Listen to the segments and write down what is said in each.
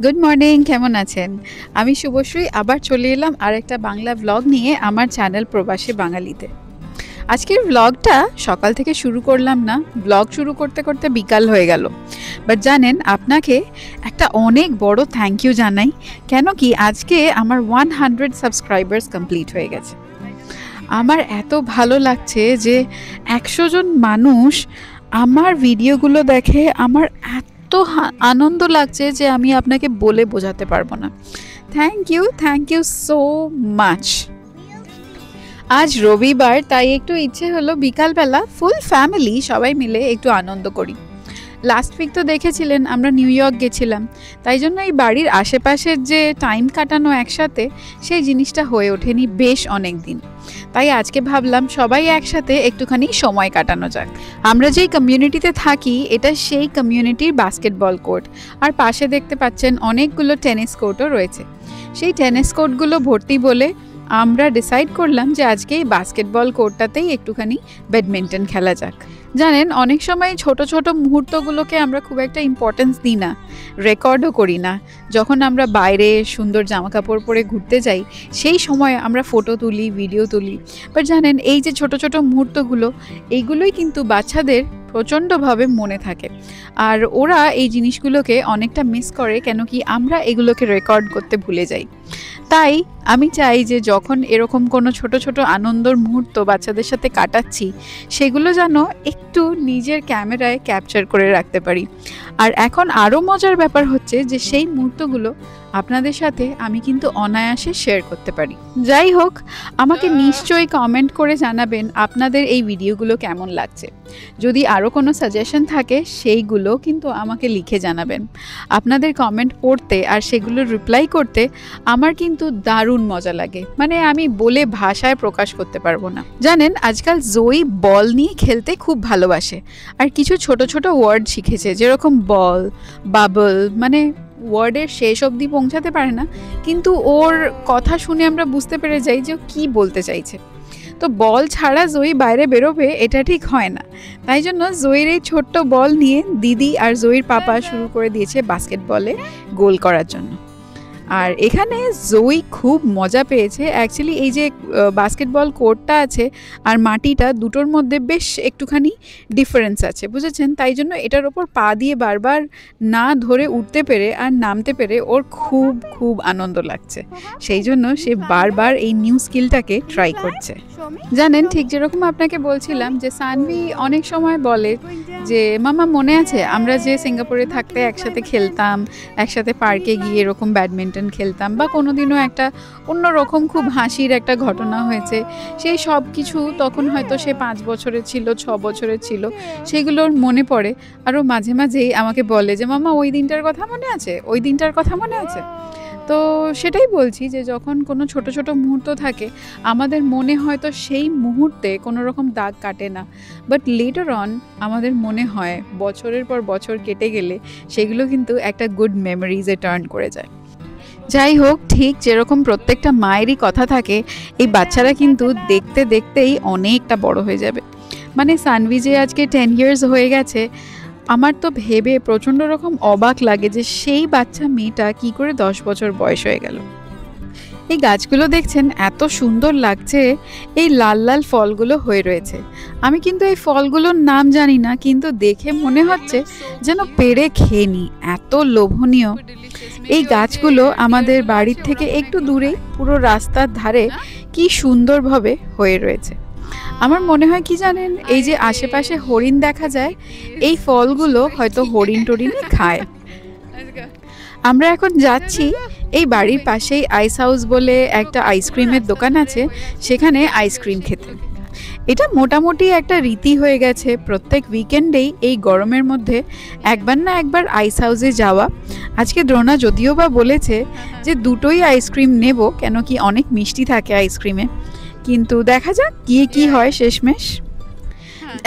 Good morning, কেমন আছেন? আমি শুভশ্রী আবার চলে এলাম আরেকটা বাংলা ভ্লগ নিয়ে আমার চ্যানেল প্রবাসী বাঙালিতে। আজকের ভ্লগটা সকাল থেকে শুরু করলাম না, ভ্লগ শুরু করতে করতে বিকাল হয়ে গেল। বাট জানেন, আপনাকে একটা অনেক বড় থ্যাংক ইউ জানাই, কেন কি আজকে আমার 100 সাবস্ক্রাইবার্স কমপ্লিট হয়ে গেছে। আমার এত ভালো লাগছে যে 100 জন মানুষ আমার ভিডিওগুলো দেখে, আমার এত আনন্দ লাগছে যে আমি আপনাকে বলে বোঝাতে পারবো না। Thank you so much. আজ রবিবার, তাই একটু ইচ্ছে হলো বিকালবেলা ফুল ফ্যামিলি সবাই মিলে একটু আনন্দ করি। লাস্ট উইক তো দেখেছিলেন আমরা নিউ ইয়র্ক গেছিলাম, তাই জন্য এই বাড়ির আশেপাশের যে টাইম কাটানো একসাথে, সেই জিনিসটা হয়ে ওঠেনি বেশ অনেক দিন। তাই আজকে ভাবলাম সবাই একসাথে একটুখানি সময় কাটানো যাক। আমরা যেই কমিউনিটিতে থাকি এটা সেই কমিউনিটির বাস্কেটবল কোর্ট, আর পাশে দেখতে পাচ্ছেন অনেকগুলো টেনিস কোর্টও রয়েছে। সেই টেনিস কোর্টগুলো ভর্তি বলে আমরা ডিসাইড করলাম যে আজকে এই বাস্কেটবল কোর্টটাতেই একটুখানি ব্যাডমিন্টন খেলা যাক। জানেন, অনেক সময় ছোট ছোট মুহূর্তগুলোকে আমরা খুব একটা ইম্পর্টেন্স দিই না, রেকর্ডও করি না। যখন আমরা বাইরে সুন্দর জামাকাপড় পরে ঘুরতে যাই, সেই সময় আমরা ফটো তুলি, ভিডিও তুলি। বাট জানেন, এই যে ছোট ছোট মুহূর্তগুলো, এইগুলোই কিন্তু বাচ্চাদের প্রচণ্ডভাবে মনে থাকে, আর ওরা এই জিনিসগুলোকে অনেকটা মিস করে, কেন কি আমরা এগুলোকে রেকর্ড করতে ভুলে যাই। তাই আমি চাই যে যখন এরকম কোনো ছোট ছোট আনন্দর মুহূর্ত বাচ্চাদের সাথে কাটাচ্ছি, সেগুলো যেন একটু নিজের ক্যামেরায় ক্যাপচার করে রাখতে পারি। আর এখন আরও মজার ব্যাপার হচ্ছে যে সেই মুহূর্তগুলো আপনাদের সাথে আমি কিন্তু অনায়াসে শেয়ার করতে পারি। যাই হোক, আমাকে নিশ্চয়ই কমেন্ট করে জানাবেন আপনাদের এই ভিডিওগুলো কেমন লাগছে। যদি আরও কোনো সাজেশন থাকে সেইগুলো কিন্তু আমাকে লিখে জানাবেন। আপনাদের কমেন্ট পড়তে আর সেগুলো রিপ্লাই করতে আমার কিন্তু দারুণ মজা লাগে, মানে আমি বলে ভাষায় প্রকাশ করতে পারবো না। জানেন, আজকাল জয়ী বল নিয়ে খেলতে খুব ভালোবাসে, আর কিছু ছোট ছোট ওয়ার্ড শিখেছে, যেরকম বল, বাবল, মানে ওয়ার্ডের শেষ অবধি পৌঁছাতে পারে না, কিন্তু ওর কথা শুনে আমরা বুঝতে পেরে যাই যে ও কী বলতে চাইছে। তো বল ছাড়া জয়ী বাইরে বেরোবে এটা ঠিক হয় না, তাই জন্য জয়ীর এই ছোট্ট বল নিয়ে দিদি আর জয়ীর পাপা শুরু করে দিয়েছে বাস্কেটবলে গোল করার জন্য। আর এখানে জয়ী খুব মজা পেয়েছে। অ্যাকচুয়ালি এই যে বাস্কেটবল কোর্টটা আছে আর মাটিটা, দুটোর মধ্যে বেশ একটুখানি ডিফারেন্স আছে, বুঝেছেন? তাই জন্য এটার ওপর পা দিয়ে বারবার না ধরে উঠতে পেরে আর নামতে পেরে ওর খুব খুব আনন্দ লাগছে। সেই জন্য সে বারবার এই নিউ স্কিলটাকে ট্রাই করছে। জানেন, ঠিক যেরকম আপনাকে বলছিলাম যে সানভি অনেক সময় বলে যে মামা মনে আছে আমরা যে সিঙ্গাপুরে থাকতে একসাথে খেলতাম, একসাথে পার্কে গিয়ে এরকম ব্যাডমিন্টন খেলতাম, বা কোনোদিনও একটা অন্যরকম খুব হাসির একটা ঘটনা হয়েছে, সেই সব কিছু তখন হয়তো সে 5 বছরের ছিল, 6 বছরের ছিল, সেগুলোর মনে পড়ে। আরও মাঝে মাঝেই আমাকে বলে যে মামা ওই দিনটার কথা মনে আছে, ওই দিনটার কথা মনে আছে। তো সেটাই বলছি যে যখন কোনো ছোট ছোট মুহূর্ত থাকে আমাদের মনে হয়তো সেই মুহূর্তে কোনো রকম দাগ কাটে না, বাট লেটার অন আমাদের মনে হয় বছরের পর বছর কেটে গেলে সেগুলো কিন্তু একটা গুড মেমোরিজে টার্ন করে যায়। যাই হোক, ঠিক যেরকম প্রত্যেকটা মায়েরই কথা থাকে, এই বাচ্চারা কিন্তু দেখতে দেখতেই অনেকটা বড় হয়ে যাবে। মানে সানভি যে আজকে 10 ইয়ার্স হয়ে গেছে, আমার তো ভেবে প্রচণ্ড রকম অবাক লাগে যে সেই বাচ্চা মেয়েটা কি করে 10 বছর বয়স হয়ে গেল। এই গাছগুলো দেখছেন এত সুন্দর লাগছে, এই লাল লাল ফলগুলো হয়ে রয়েছে। আমি কিন্তু এই ফলগুলোর নাম জানি না, কিন্তু দেখে মনে হচ্ছে যেন পেড়ে খেয়ে নিই, এত লোভনীয়। এই গাছগুলো আমাদের বাড়ির থেকে একটু দূরেই পুরো রাস্তার ধারে কি সুন্দরভাবে হয়ে রয়েছে। আমার মনে হয় কি জানেন, এই যে আশেপাশে হরিণ দেখা যায়, এই ফলগুলো হয়তো হরিণ টরিণই খায়। আমরা এখন যাচ্ছি এই বাড়ির পাশেই আইস হাউস বলে একটা আইসক্রিমের দোকান আছে, সেখানে আইসক্রিম খেতে। এটা মোটামুটি একটা রীতি হয়ে গেছে প্রত্যেক উইকেন্ডেই এই গরমের মধ্যে একবার না একবার আইস হাউসে যাওয়া। আজকে দ্রোণা যদিও বা বলেছে যে দুটোই আইসক্রিম নেব, কেন কি অনেক মিষ্টি থাকে আইসক্রিমে, কিন্তু দেখা যাক গিয়ে কি হয় শেষমেশ।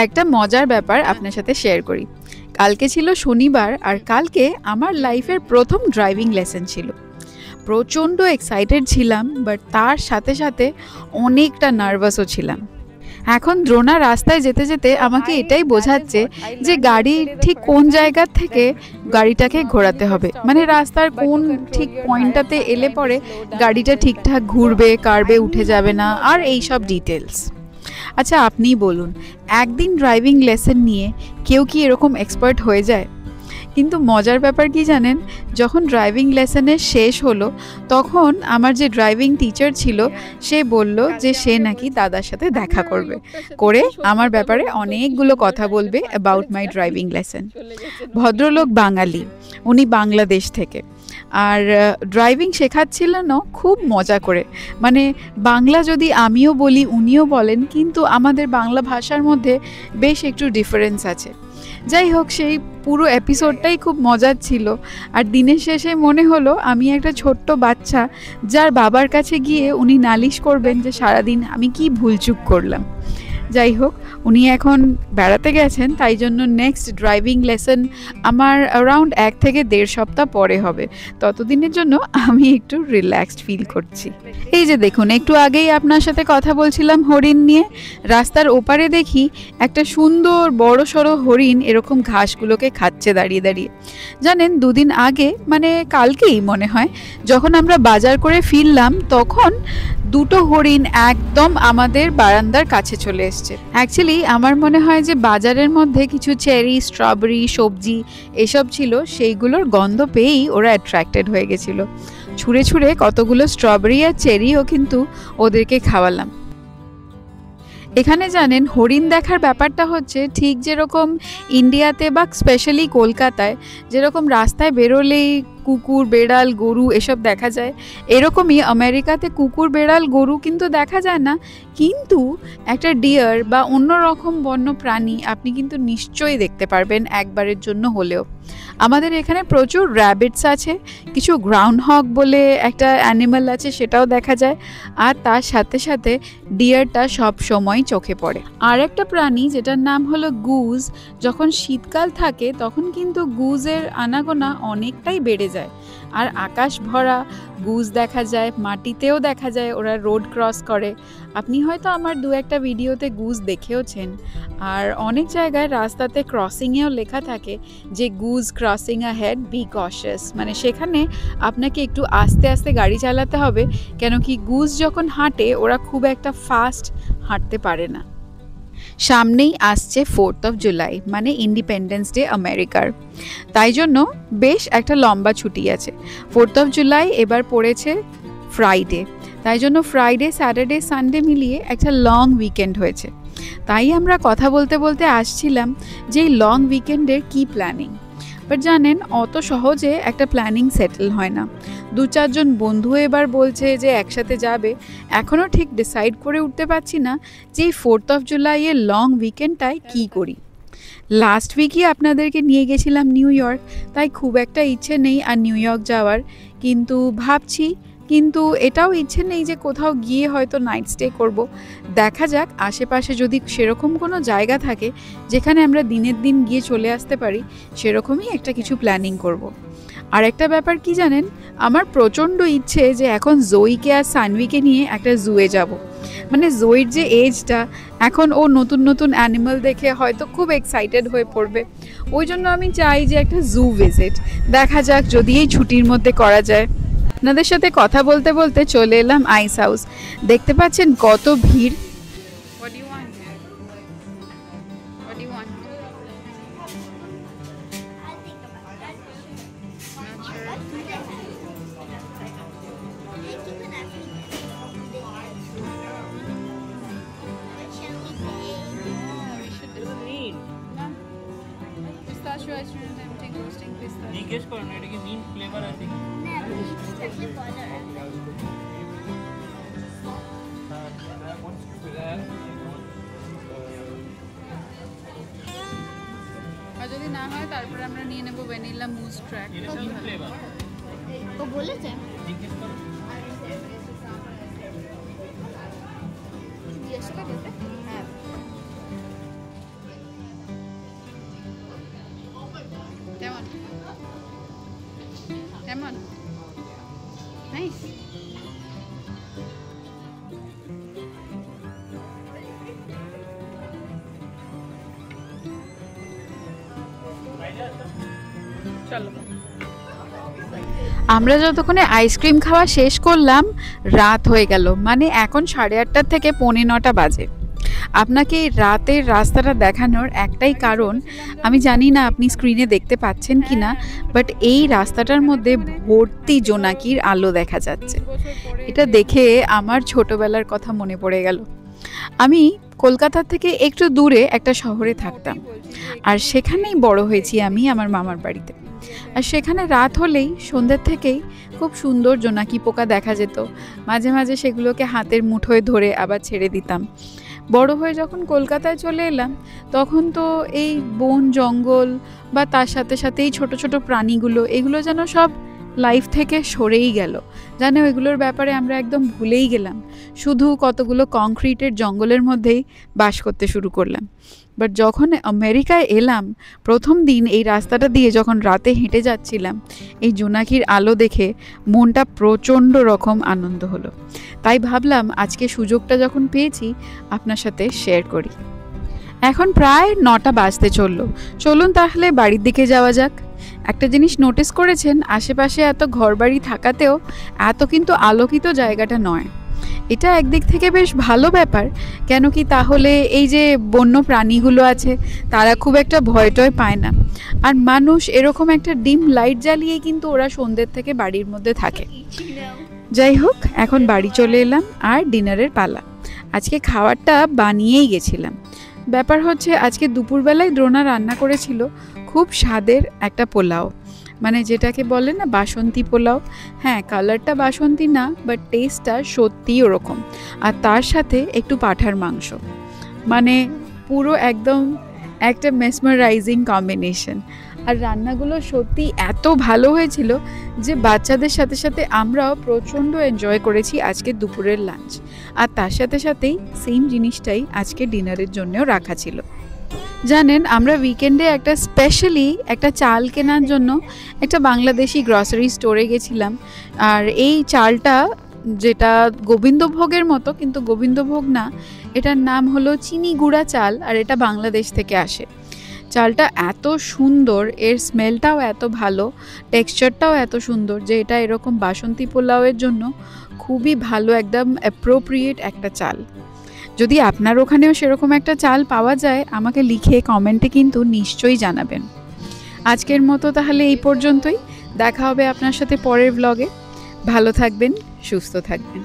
একটা মজার ব্যাপার আপনার সাথে শেয়ার করি। কালকে ছিল শনিবার, আর কালকে আমার লাইফের প্রথম ড্রাইভিং লেসন ছিল। প্রচণ্ড এক্সাইটেড ছিলাম, বাট তার সাথে সাথে অনেকটা নার্ভাসও ছিলাম। এখন দ্রোণা রাস্তায় যেতে যেতে আমাকে এটাই বোঝাচ্ছে যে গাড়ি ঠিক কোন জায়গা থেকে গাড়িটাকে ঘোরাতে হবে, মানে রাস্তার কোন ঠিক পয়েন্টটাতে এলে পরে গাড়িটা ঠিকঠাক ঘুরবে, কার্বে উঠে যাবে না, আর এই সব ডিটেলস। আচ্ছা আপনিই বলুন, একদিন ড্রাইভিং লেসন নিয়ে কেউ কি এরকম এক্সপার্ট হয়ে যায়? কিন্তু মজার ব্যাপার কি জানেন, যখন ড্রাইভিং লেসনের শেষ হলো তখন আমার যে ড্রাইভিং টিচার ছিল সে বলল যে সে নাকি দাদার সাথে দেখা করবে, করে আমার ব্যাপারে অনেকগুলো কথা বলবে অ্যাবাউট মাই ড্রাইভিং লেসন। ভদ্রলোক বাঙালি, উনি বাংলাদেশ থেকে, আর ড্রাইভিং শেখাচ্ছিলেন খুব মজা করে, মানে বাংলা যদি আমিও বলি উনিও বলেন, কিন্তু আমাদের বাংলা ভাষার মধ্যে বেশ একটু ডিফারেন্স আছে। যাই হোক, সেই পুরো এপিসোডটাই খুব মজার ছিল। আর দিনের শেষে মনে হলো আমি একটা ছোট্ট বাচ্চা যার বাবার কাছে গিয়ে উনি নালিশ করবেন যে সারাদিন আমি কি ভুলচুক করলাম। যাই হোক, উনি এখন বেড়াতে গেছেন, তাই জন্য নেক্সট ড্রাইভিং লেসন আমার অ্যারাউন্ড 1 থেকে 1.5 সপ্তাহ পরে হবে। ততদিনের জন্য আমি একটু রিল্যাক্সড ফিল করছি। এই যে দেখুন, একটু আগেই আপনার সাথে কথা বলছিলাম হরিণ নিয়ে, রাস্তার ওপারে দেখি একটা সুন্দর বড় সড়ো হরিণ এরকম ঘাসগুলোকে খাচ্ছে দাঁড়িয়ে দাঁড়িয়ে। জানেন, 2 দিন আগে, মানে কালকেই মনে হয়, যখন আমরা বাজার করে ফিরলাম তখন 2টো হরিণ একদম আমাদের বারান্দার কাছে চলে এসছে। অ্যাকচুয়ালি আমার মনে হয় যে বাজারের মধ্যে কিছু চেরি, স্ট্রবেরি, সবজি এসব ছিল, সেইগুলোর গন্ধ পেয়েই ওরা অ্যাট্রাক্টেড হয়ে গেছিলো। ছুঁড়ে ছুঁড়ে কতগুলো স্ট্রবেরি আর চেরিও কিন্তু ওদেরকে খাওয়ালাম। এখানে জানেন, হরিণ দেখার ব্যাপারটা হচ্ছে ঠিক যেরকম ইন্ডিয়াতে বা স্পেশালি কলকাতায় যেরকম রাস্তায় বেরোলেই কুকুর, বেড়াল, গরু এসব দেখা যায়, এরকমই আমেরিকাতে কুকুর, বেড়াল, গরু কিন্তু দেখা যায় না, কিন্তু একটা ডিয়ার বা অন্য রকম বন্য প্রাণী আপনি কিন্তু নিশ্চয়ই দেখতে পারবেন একবারের জন্য হলেও। আমাদের এখানে প্রচুর র্যাবিটস আছে, কিছু গ্রাউন্ড হগ বলে একটা অ্যানিমাল আছে সেটাও দেখা যায়, আর তার সাথে সাথে ডিয়ারটা সব সময় চোখে পড়ে। আর একটা প্রাণী যেটার নাম হলো গুজ, যখন শীতকাল থাকে তখন কিন্তু গুজের আনাগোনা অনেকটাই বেড়ে যায়, আর আকাশ ভরা গুজ দেখা যায়, মাটিতেও দেখা যায় ওরা রোড ক্রস করে। আপনি হয়তো আমার 2-1টা ভিডিওতে গুজ দেখেওছেন, আর অনেক জায়গায় রাস্তাতে ক্রসিংয়েও লেখা থাকে যে goose crossing ahead, be cautious, মানে সেখানে আপনাকে একটু আস্তে আস্তে গাড়ি চালাতে হবে, কেন কি গুজ যখন হাঁটে ওরা খুব একটা ফাস্ট হাঁটতে পারে না। সামনেই আসছে 4th of July, মানে ইন্ডিপেন্ডেন্স ডে আমেরিকার, তাই জন্য বেশ একটা লম্বা ছুটি আছে। 4th of July এবার পড়েছে ফ্রাইডে, তাই জন্য ফ্রাইডে, স্যাটারডে, সানডে মিলিয়ে একটা লং উইকেন্ড হয়েছে। তাই আমরা কথা বলতে বলতে আসছিলাম যে এই লং উইকেন্ডের কী প্ল্যানিং। বাট জানেন, অত সহজে একটা প্ল্যানিং সেটেল হয় না। 2-4 জন বন্ধু এবার বলছে যে একসাথে যাবে, এখনও ঠিক ডিসাইড করে উঠতে পারছি না যে এই 4th of July এর লং উইকেন্ডটায় কী করি। লাস্ট উইকই আপনাদেরকে নিয়ে গেছিলাম নিউ ইয়র্ক, তাই খুব একটা ইচ্ছে নেই আর নিউ ইয়র্ক যাওয়ার, কিন্তু ভাবছি, কিন্তু এটাও ইচ্ছে নেই যে কোথাও গিয়ে হয়তো নাইট স্টে করব। দেখা যাক আশেপাশে যদি সেরকম কোনো জায়গা থাকে যেখানে আমরা দিনের দিন গিয়ে চলে আসতে পারি, সেরকমই একটা কিছু প্ল্যানিং করব। আর একটা ব্যাপার কি জানেন, আমার প্রচণ্ড ইচ্ছে যে এখন জয়ীকে আর সানভিকে নিয়ে একটা জুয়ে যাব। মানে জয়ীর যে এজটা, এখন ও নতুন নতুন অ্যানিমাল দেখে হয়তো খুব এক্সাইটেড হয়ে পড়বে, ওই জন্য আমি চাই যে একটা জু ভিজিট। দেখা যাক যদি এই ছুটির মধ্যে করা যায়। আপনাদের সাথে কথা বলতে বলতে চলে এলাম আইস হাউস। দেখতে পাচ্ছেন কত ভিড়। জিজ্ঞেস করো না, এটা কি মিন্ট ফ্লেভার আছে? আর যদি না হয় তারপরে আমরা নিয়ে নেব ভ্যানিলা মুজ ট্র্যাক। এটা মিন্ট ফ্লেভার ও বলেছে, জিজ্ঞেস করো। জিজ্ঞেস করে হ্যাঁ। কেমন কেমন? নাইস। আমরা যতক্ষণে আইসক্রিম খাওয়া শেষ করলাম রাত হয়ে গেল, মানে এখন 8:30 থেকে 9:45 বাজে। আপনাকে এই রাতের রাস্তাটা দেখানোর একটাই কারণ, আমি জানি না আপনি স্ক্রিনে দেখতে পাচ্ছেন কি না, বাট এই রাস্তাটার মধ্যে ভর্তি জোনাকির আলো দেখা যাচ্ছে। এটা দেখে আমার ছোটবেলার কথা মনে পড়ে গেল। আমি কলকাতা থেকে একটু দূরে একটা শহরে থাকতাম, আর সেখানেই বড় হয়েছি আমি আমার মামার বাড়িতে। আর সেখানে রাত হলেই সন্ধ্যের থেকেই খুব সুন্দর জোনাকি পোকা দেখা যেত। মাঝে মাঝে সেগুলোকে হাতের মুঠোয় ধরে আবার ছেড়ে দিতাম। বড় হয়ে যখন কলকাতায় চলে এলাম, তখন তো এই বন জঙ্গল বা তার সাথে সাথে এই ছোটো ছোটো প্রাণীগুলো, এগুলো যেন সব লাইফ থেকে সরেই গেল। জানো, এগুলোর ব্যাপারে আমরা একদম ভুলেই গেলাম, শুধু কতগুলো কংক্রিটের জঙ্গলের মধ্যেই বাস করতে শুরু করলাম। বাট যখন আমেরিকায় এলাম, প্রথম দিন এই রাস্তাটা দিয়ে যখন রাতে হেঁটে যাচ্ছিলাম, এই জোনাকির আলো দেখে মনটা প্রচণ্ড রকম আনন্দ হলো। তাই ভাবলাম আজকে সুযোগটা যখন পেয়েছি আপনার সাথে শেয়ার করি। এখন প্রায় 9টা বাজতে চললো, চলুন তাহলে বাড়ির দিকে যাওয়া যাক। একটা জিনিস নোটিস করেছেন, আশেপাশে এত ঘরবাড়ি থাকাতেও এত কিন্তু আলোকিত জায়গাটা নয়। এটা একদিক থেকে বেশ ভালো ব্যাপার, কেন কি তাহলে এই যে বন্য প্রাণীগুলো আছে তারা খুব একটা ভয় টয় পায় না। আর মানুষ এরকম একটা ডিম লাইট জ্বালিয়েই কিন্তু ওরা সন্ধ্যের থেকে বাড়ির মধ্যে থাকে। যাই হোক, এখন বাড়ি চলে এলাম আর ডিনারের পালা। আজকে খাবারটা বানিয়েই গেছিলাম। ব্যাপার হচ্ছে আজকে দুপুরবেলায় দ্রোণা রান্না করেছিল খুব স্বাদের একটা পোলাও, মানে যেটাকে বলে না বাসন্তী পোলাও। হ্যাঁ, কালারটা বাসন্তী না, বাট টেস্টটা সত্যিই ওরকম। আর তার সাথে একটু পাঁঠার মাংস, মানে পুরো একদম একটা মেসমারাইজিং কম্বিনেশন। আর রান্নাগুলো সত্যি এত ভালো হয়েছিল যে বাচ্চাদের সাথে সাথে আমরাও প্রচণ্ড এনজয় করেছি আজকে দুপুরের লাঞ্চ। আর তার সাথে সাথেই সেম জিনিসটাই আজকে ডিনারের জন্যও রাখা ছিল। জানেন, আমরা উইকেন্ডে একটা স্পেশালি একটা চাল কেনার জন্য একটা বাংলাদেশি গ্রসারি স্টোরে গেছিলাম। আর এই চালটা, যেটা গোবিন্দভোগের মতো কিন্তু গোবিন্দভোগ না, এটার নাম হলো চিনি গুঁড়া চাল, আর এটা বাংলাদেশ থেকে আসে। চালটা এত সুন্দর, এর স্মেলটাও এত ভালো, টেক্সচারটাও এত সুন্দর যে এটা এরকম বাসন্তী পোলাওয়ের জন্য খুবই ভালো, একদম অ্যাপ্রোপ্রিয়েট একটা চাল। যদি আপনার ওখানেও সেরকম একটা চাল পাওয়া যায়, আমাকে লিখে কমেন্টে কিন্তু নিশ্চয়ই জানাবেন। আজকের মতো তাহলে এই পর্যন্তই, দেখা হবে আপনার সাথে পরের ব্লগে। ভালো থাকবেন, সুস্থ থাকবেন।